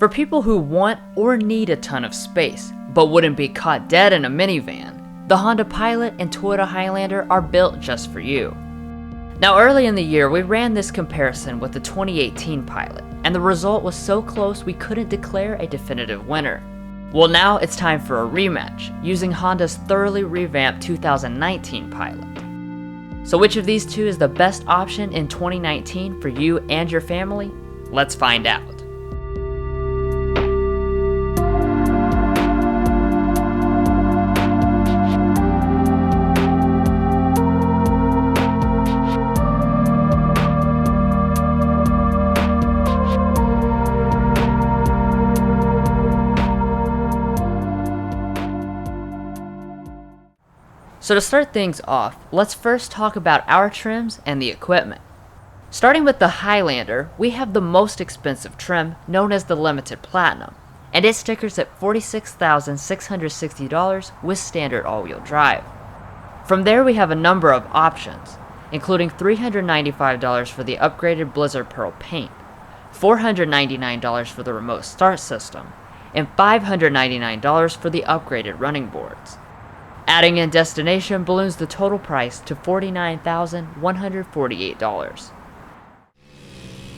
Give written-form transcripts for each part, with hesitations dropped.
For people who want or need a ton of space, but wouldn't be caught dead in a minivan, the Honda Pilot and Toyota Highlander are built just for you. Now early in the year, we ran this comparison with the 2018 Pilot, and the result was so close we couldn't declare a definitive winner. Well, now it's time for a rematch, using Honda's thoroughly revamped 2019 Pilot. So which of these two is the best option in 2019 for you and your family? Let's find out. So to start things off, let's first talk about our trims and the equipment. Starting with the Highlander, we have the most expensive trim, known as the Limited Platinum, and it stickers at $46,660 with standard all-wheel drive. From there we have a number of options, including $395 for the upgraded Blizzard Pearl paint, $499 for the remote start system, and $599 for the upgraded running boards. Adding in destination balloons the total price to $49,148.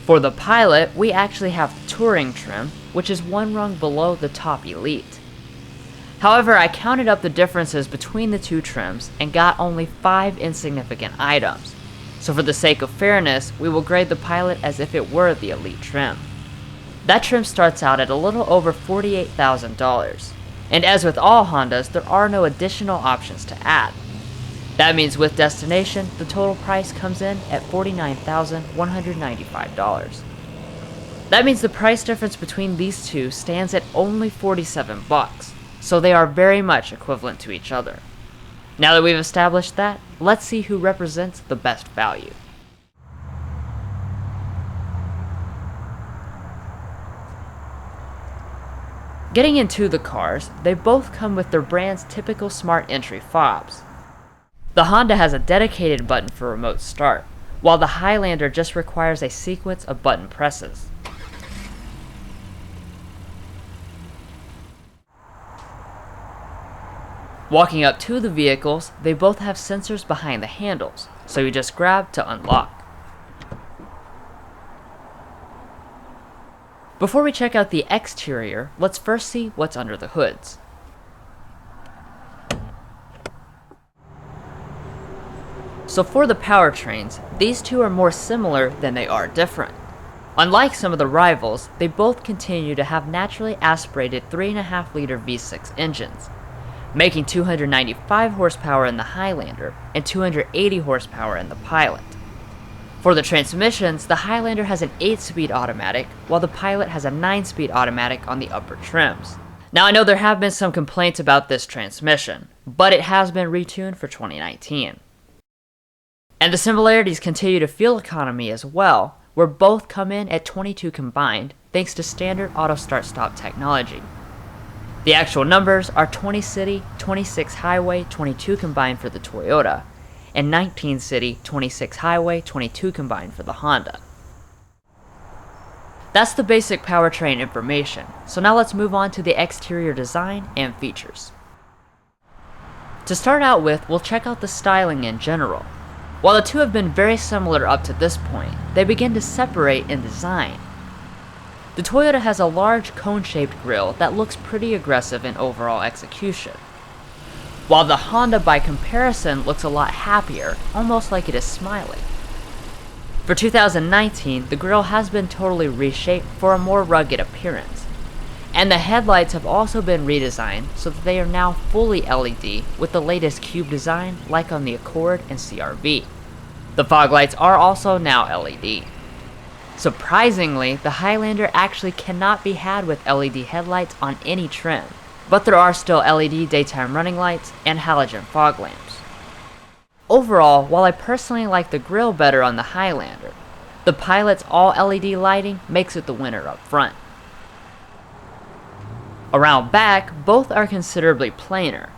For the Pilot, we actually have the Touring trim, which is one rung below the top Elite. However, I counted up the differences between the two trims and got only 5 insignificant items. So for the sake of fairness, we will grade the Pilot as if it were the Elite trim. That trim starts out at a little over $48,000. And as with all Hondas, there are no additional options to add. That means with destination, the total price comes in at $49,195. That means the price difference between these two stands at only $47, so they are very much equivalent to each other. Now that we've established that, let's see who represents the best value. Getting into the cars, they both come with their brand's typical smart entry fobs. The Honda has a dedicated button for remote start, while the Highlander just requires a sequence of button presses. Walking up to the vehicles, they both have sensors behind the handles, so you just grab to unlock. Before we check out the exterior, let's first see what's under the hoods. So for the powertrains, these two are more similar than they are different. Unlike some of the rivals, they both continue to have naturally aspirated 3.5-liter V6 engines, making 295 horsepower in the Highlander and 280 horsepower in the Pilot. For the transmissions, the Highlander has an 8-speed automatic, while the Pilot has a 9-speed automatic on the upper trims. Now I know there have been some complaints about this transmission, but it has been retuned for 2019. And the similarities continue to fuel economy as well, where both come in at 22 combined, thanks to standard auto start-stop technology. The actual numbers are 20 city, 26 highway, 22 combined for the Toyota, and 19 city, 26 highway, 22 combined for the Honda. That's the basic powertrain information, so now let's move on to the exterior design and features. To start out with, we'll check out the styling in general. While the two have been very similar up to this point, they begin to separate in design. The Toyota has a large cone-shaped grille that looks pretty aggressive in overall execution, while the Honda by comparison looks a lot happier, almost like it is smiling. For 2019, the grille has been totally reshaped for a more rugged appearance, and the headlights have also been redesigned so that they are now fully LED with the latest cube design like on the Accord and CR-V. The fog lights are also now LED. Surprisingly, the Highlander actually cannot be had with LED headlights on any trim, but there are still LED daytime running lights and halogen fog lamps. Overall, while I personally like the grille better on the Highlander, the Pilot's all LED lighting makes it the winner up front. Around back, both are considerably plainer.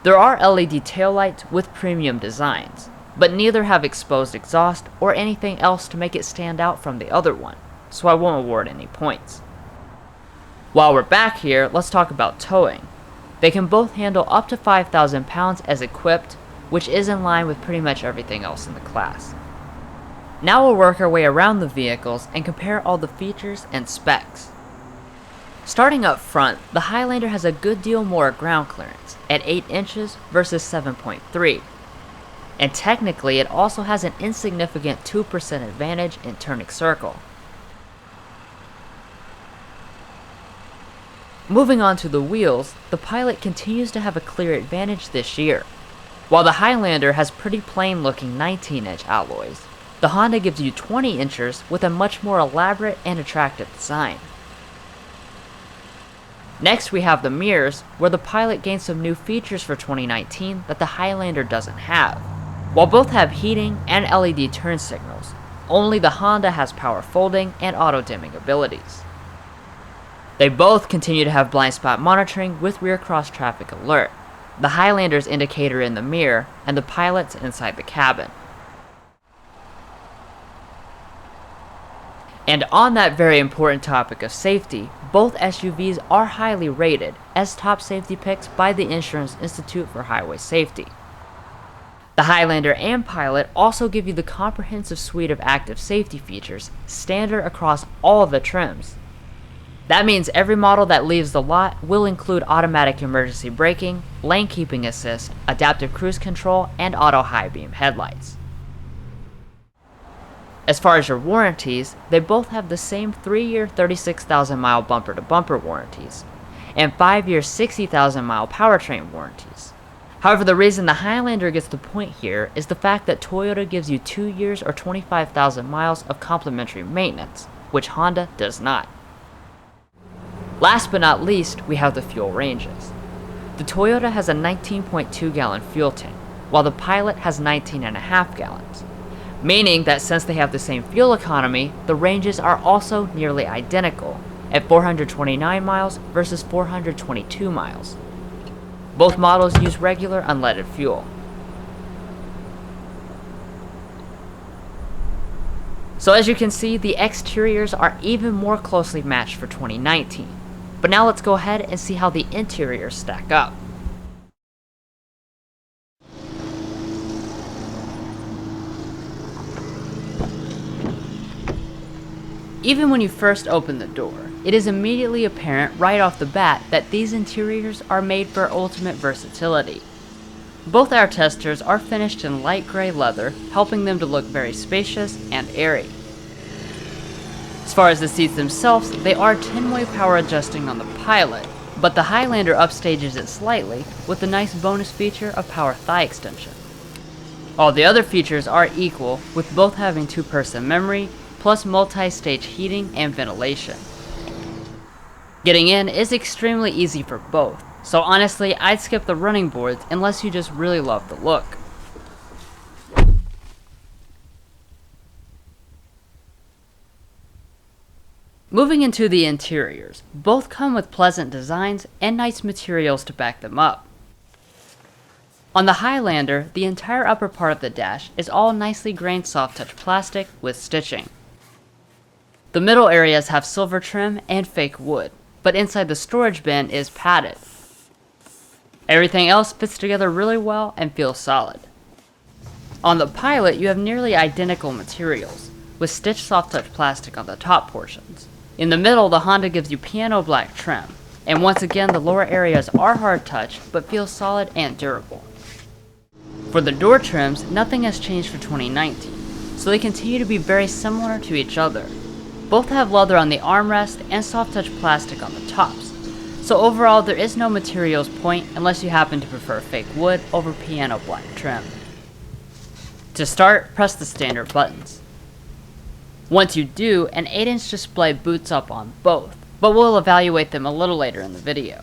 There are LED taillights with premium designs, but neither have exposed exhaust or anything else to make it stand out from the other one, so I won't award any points. While we're back here, let's talk about towing. They can both handle up to 5,000 pounds as equipped, which is in line with pretty much everything else in the class. Now we'll work our way around the vehicles and compare all the features and specs. Starting up front, the Highlander has a good deal more ground clearance, at 8 inches versus 7.3. And technically it also has an insignificant 2% advantage in turning circle. Moving on to the wheels, the Pilot continues to have a clear advantage this year. While the Highlander has pretty plain looking 19-inch alloys, the Honda gives you 20 inches with a much more elaborate and attractive design. Next we have the mirrors, where the Pilot gains some new features for 2019 that the Highlander doesn't have. While both have heating and LED turn signals, only the Honda has power folding and auto dimming abilities. They both continue to have blind spot monitoring with rear cross traffic alert, the Highlander's indicator in the mirror, and the Pilot's inside the cabin. And on that very important topic of safety, both SUVs are highly rated as top safety picks by the Insurance Institute for Highway Safety. The Highlander and Pilot also give you the comprehensive suite of active safety features standard across all of the trims. That means every model that leaves the lot will include automatic emergency braking, lane keeping assist, adaptive cruise control, and auto high beam headlights. As far as your warranties, they both have the same 3-year 36,000 mile bumper to bumper warranties, and 5-year 60,000 mile powertrain warranties. However, the reason the Highlander gets the point here is the fact that Toyota gives you 2 years or 25,000 miles of complimentary maintenance, which Honda does not. Last but not least, we have the fuel ranges. The Toyota has a 19.2 gallon fuel tank, while the Pilot has 19.5 gallons. Meaning that since they have the same fuel economy, the ranges are also nearly identical, at 429 miles versus 422 miles. Both models use regular unleaded fuel. So as you can see, the exteriors are even more closely matched for 2019. But now let's go ahead and see how the interiors stack up. Even when you first open the door, it is immediately apparent right off the bat that these interiors are made for ultimate versatility. Both our testers are finished in light gray leather, helping them to look very spacious and airy. As far as the seats themselves, they are 10-way power adjusting on the Pilot, but the Highlander upstages it slightly with the nice bonus feature of power thigh extension. All the other features are equal, with both having 2-person memory, plus multi-stage heating and ventilation. Getting in is extremely easy for both, so honestly I'd skip the running boards unless you just really love the look. Moving into the interiors, both come with pleasant designs and nice materials to back them up. On the Highlander, the entire upper part of the dash is all nicely grained soft touch plastic with stitching. The middle areas have silver trim and fake wood, but inside the storage bin is padded. Everything else fits together really well and feels solid. On the Pilot, you have nearly identical materials, with stitched soft touch plastic on the top portions. In the middle, the Honda gives you piano black trim, and once again the lower areas are hard touch but feel solid and durable. For the door trims, nothing has changed for 2019, so they continue to be very similar to each other. Both have leather on the armrest and soft touch plastic on the tops, so overall there is no materials point unless you happen to prefer fake wood over piano black trim. To start, press the standard buttons. Once you do, an 8-inch display boots up on both, but we'll evaluate them a little later in the video.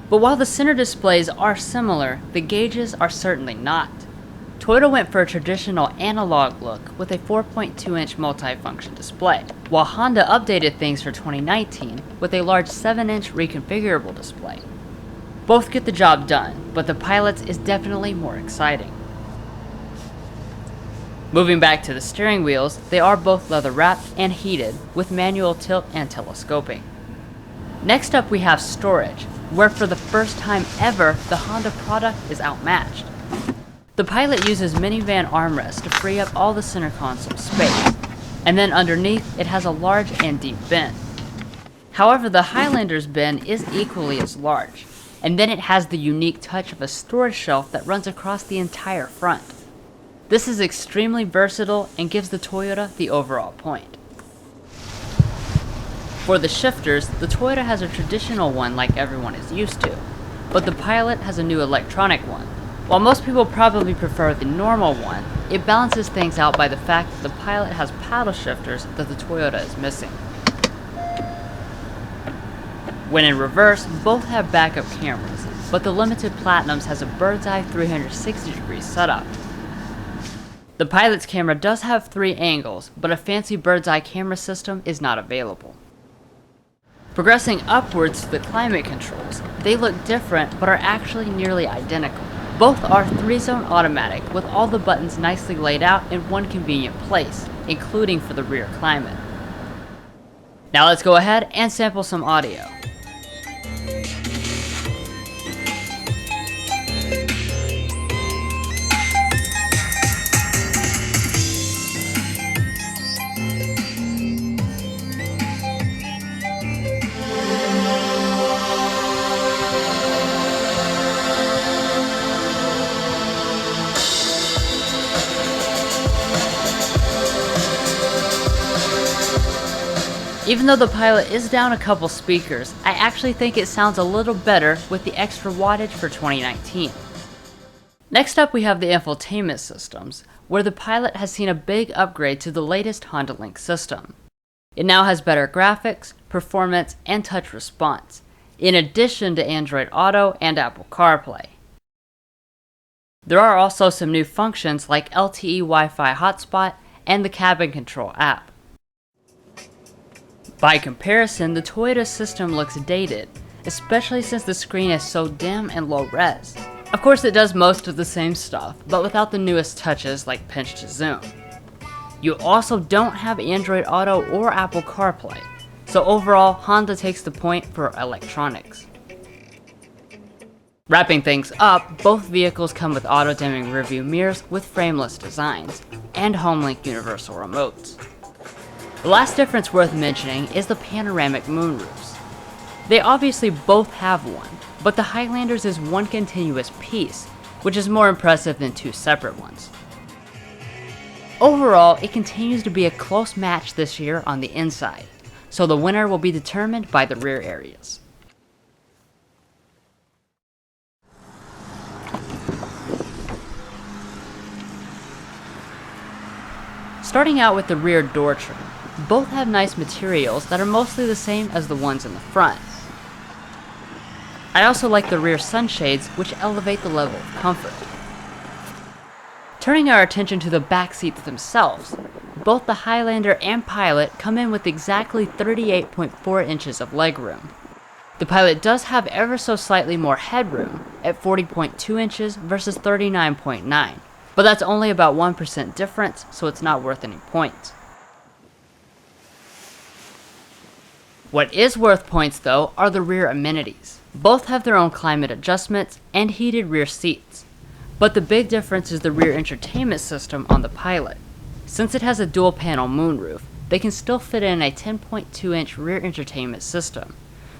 But while the center displays are similar, the gauges are certainly not. Toyota went for a traditional analog look with a 4.2-inch multifunction display, while Honda updated things for 2019 with a large 7-inch reconfigurable display. Both get the job done, but the Pilot's is definitely more exciting. Moving back to the steering wheels, they are both leather wrapped and heated with manual tilt and telescoping. Next up we have storage, where for the first time ever, the Honda product is outmatched. The Pilot uses minivan armrests to free up all the center console space, and then underneath it has a large and deep bin. However, the Highlander's bin is equally as large, and then it has the unique touch of a storage shelf that runs across the entire front. This is extremely versatile and gives the Toyota the overall point. For the shifters, the Toyota has a traditional one like everyone is used to, but the Pilot has a new electronic one. While most people probably prefer the normal one, it balances things out by the fact that the Pilot has paddle shifters that the Toyota is missing. When in reverse, both have backup cameras, but the Limited Platinums has a bird's eye 360-degree setup. The Pilot's camera does have 3 angles, but a fancy bird's eye camera system is not available. Progressing upwards to the climate controls, they look different but are actually nearly identical. Both are 3-zone automatic with all the buttons nicely laid out in one convenient place, including for the rear climate. Now let's go ahead and sample some audio. Even though the Pilot is down a couple speakers, I actually think it sounds a little better with the extra wattage for 2019. Next up we have the infotainment systems, where the Pilot has seen a big upgrade to the latest Honda Link system. It now has better graphics, performance, and touch response, in addition to Android Auto and Apple CarPlay. There are also some new functions like LTE Wi-Fi hotspot and the cabin control app. By comparison, the Toyota system looks dated, especially since the screen is so dim and low res. Of course it does most of the same stuff, but without the newest touches like pinch to zoom. You also don't have Android Auto or Apple CarPlay, so overall Honda takes the point for electronics. Wrapping things up, both vehicles come with auto-dimming rearview mirrors with frameless designs, and HomeLink universal remotes. The last difference worth mentioning is the panoramic moonroofs. They obviously both have one, but the Highlander's is one continuous piece, which is more impressive than 2 separate ones. Overall, it continues to be a close match this year on the inside, so the winner will be determined by the rear areas. Starting out with the rear door trim, both have nice materials that are mostly the same as the ones in the front. I also like the rear sunshades, which elevate the level of comfort. Turning our attention to the back seats themselves, both the Highlander and Pilot come in with exactly 38.4 inches of legroom. The Pilot does have ever so slightly more headroom at 40.2 inches versus 39.9, but that's only about 1% difference, so it's not worth any points. What is worth points though are the rear amenities. Both have their own climate adjustments and heated rear seats, but the big difference is the rear entertainment system on the Pilot. Since it has a dual panel moonroof, they can still fit in a 10.2 inch rear entertainment system,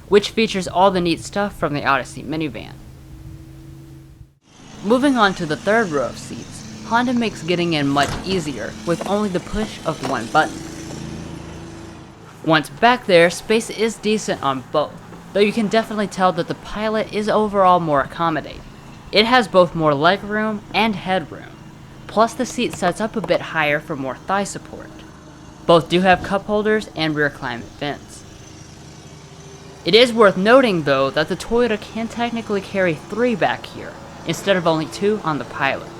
which features all the neat stuff from the Odyssey minivan. Moving on to the third row of seats, Honda makes getting in much easier with only the push of one button. Once back there, space is decent on both, though you can definitely tell that the Pilot is overall more accommodating. It has both more legroom and headroom, plus the seat sets up a bit higher for more thigh support. Both do have cup holders and rear climate vents. It is worth noting though that the Toyota can technically carry 3 back here, instead of only 2 on the Pilot.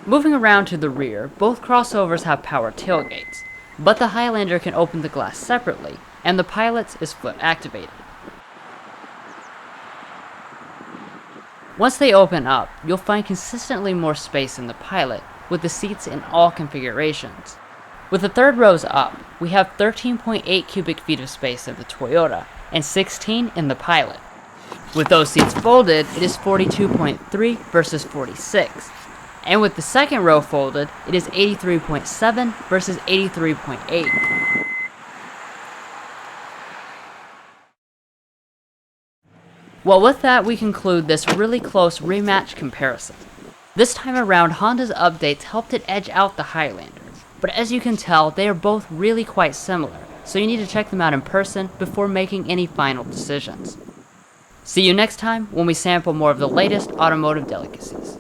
Moving around to the rear, both crossovers have power tailgates, but the Highlander can open the glass separately, and the Pilot's is foot activated. Once they open up, you'll find consistently more space in the Pilot, with the seats in all configurations. With the third rows up, we have 13.8 cubic feet of space in the Toyota and 16 in the Pilot. With those seats folded, it is 42.3 versus 46. And with the second row folded, it is 83.7 versus 83.8. Well, with that, we conclude this really close rematch comparison. This time around, Honda's updates helped it edge out the Highlander, but as you can tell, they are both really quite similar, so you need to check them out in person before making any final decisions. See you next time when we sample more of the latest automotive delicacies.